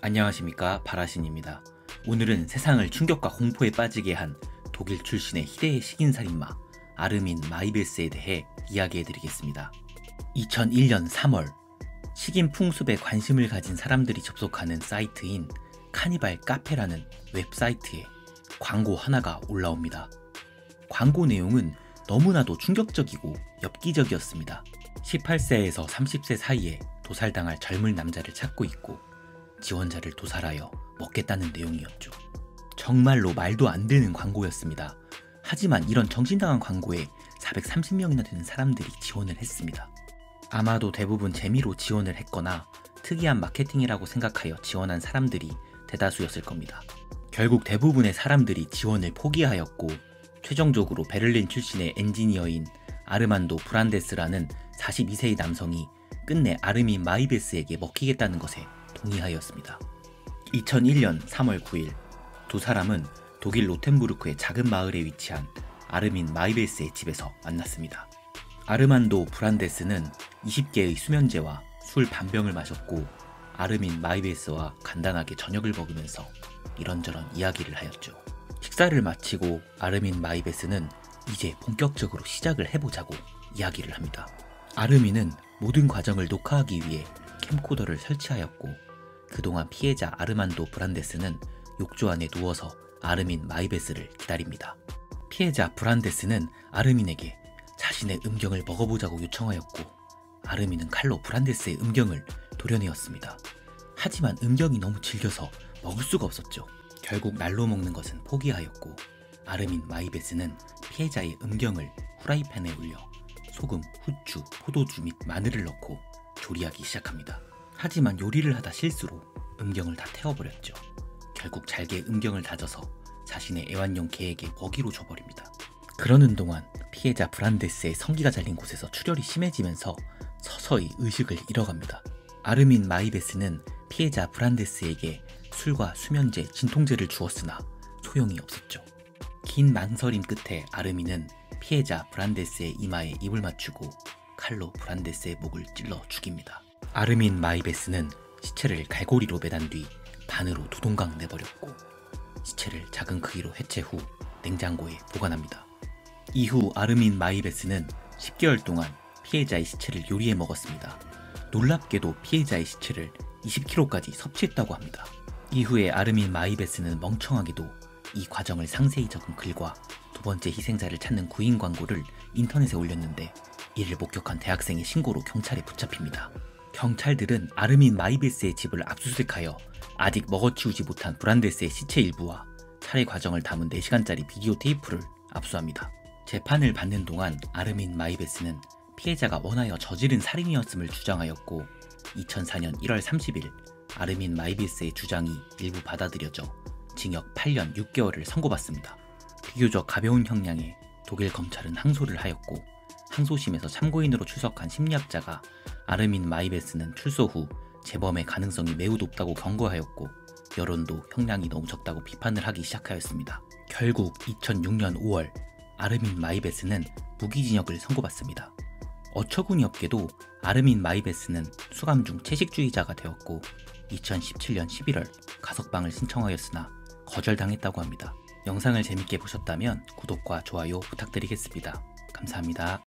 안녕하십니까, 바라신입니다. 오늘은 세상을 충격과 공포에 빠지게 한 독일 출신의 희대의 식인살인마 아르민 마이베스에 대해 이야기해드리겠습니다. 2001년 3월 식인 풍습에 관심을 가진 사람들이 접속하는 사이트인 카니발 카페라는 웹사이트에 광고 하나가 올라옵니다. 광고 내용은 너무나도 충격적이고 엽기적이었습니다. 18세에서 30세 사이에 도살당할 젊은 남자를 찾고 있고 지원자를 도살하여 먹겠다는 내용이었죠. 정말로 말도 안 되는 광고였습니다. 하지만 이런 정신당한 광고에 430명이나 되는 사람들이 지원을 했습니다. 아마도 대부분 재미로 지원을 했거나 특이한 마케팅이라고 생각하여 지원한 사람들이 대다수였을 겁니다. 결국 대부분의 사람들이 지원을 포기하였고 최종적으로 베를린 출신의 엔지니어인 아르만도 브란데스라는 42세의 남성이 끝내 아르민 마이베스에게 먹히겠다는 것에 동의하였습니다. 2001년 3월 9일 두 사람은 독일 로텐부르크의 작은 마을에 위치한 아르민 마이베스의 집에서 만났습니다. 아르만도 브란데스는 20개의 수면제와 술 반병을 마셨고 아르민 마이베스와 간단하게 저녁을 먹으면서 이런저런 이야기를 하였죠. 식사를 마치고 아르민 마이베스는 이제 본격적으로 시작을 해보자고 이야기를 합니다. 아르민은 모든 과정을 녹화하기 위해 캠코더를 설치하였고 그동안 피해자 아르만도 브란데스는 욕조 안에 누워서 아르민 마이베스를 기다립니다. 피해자 브란데스는 아르민에게 자신의 음경을 먹어보자고 요청하였고 아르민은 칼로 브란데스의 음경을 도려내었습니다. 하지만 음경이 너무 질겨서 먹을 수가 없었죠. 결국 날로 먹는 것은 포기하였고 아르민 마이베스는 피해자의 음경을 후라이팬에 올려 소금, 후추, 포도주 및 마늘을 넣고 조리하기 시작합니다. 하지만 요리를 하다 실수로 음경을 다 태워버렸죠. 결국 잘게 음경을 다져서 자신의 애완용 개에게 먹이로 줘버립니다. 그러는 동안 피해자 브란데스의 성기가 잘린 곳에서 출혈이 심해지면서 서서히 의식을 잃어갑니다. 아르민 마이베스는 피해자 브란데스에게 술과 수면제, 진통제를 주었으나 소용이 없었죠. 긴 망설임 끝에 아르민은 피해자 브란데스의 이마에 입을 맞추고 칼로 브란데스의 목을 찔러 죽입니다. 아르민 마이베스는 시체를 갈고리로 매단 뒤 반으로 두 동강 내버렸고 시체를 작은 크기로 해체 후 냉장고에 보관합니다. 이후 아르민 마이베스는 10개월 동안 피해자의 시체를 요리해 먹었습니다. 놀랍게도 피해자의 시체를 20kg까지 섭취했다고 합니다. 이후에 아르민 마이베스는 멍청하게도 이 과정을 상세히 적은 글과 두 번째 희생자를 찾는 구인 광고를 인터넷에 올렸는데 이를 목격한 대학생의 신고로 경찰에 붙잡힙니다. 경찰들은 아르민 마이베스의 집을 압수수색하여 아직 먹어치우지 못한 브란데스의 시체 일부와 살해 과정을 담은 4시간짜리 비디오 테이프를 압수합니다. 재판을 받는 동안 아르민 마이베스는 피해자가 원하여 저지른 살인이었음을 주장하였고 2004년 1월 30일 아르민 마이베스의 주장이 일부 받아들여져 징역 8년 6개월을 선고받습니다. 비교적 가벼운 형량에 독일 검찰은 항소를 하였고 항소심에서 참고인으로 출석한 심리학자가 아르민 마이베스는 출소 후 재범의 가능성이 매우 높다고 경고하였고 여론도 형량이 너무 적다고 비판을 하기 시작하였습니다. 결국 2006년 5월 아르민 마이베스는 무기징역을 선고받습니다. 어처구니 없게도 아르민 마이베스는 수감 중 채식주의자가 되었고 2017년 11월 가석방을 신청하였으나 거절당했다고 합니다. 영상을 재밌게 보셨다면 구독과 좋아요 부탁드리겠습니다. 감사합니다.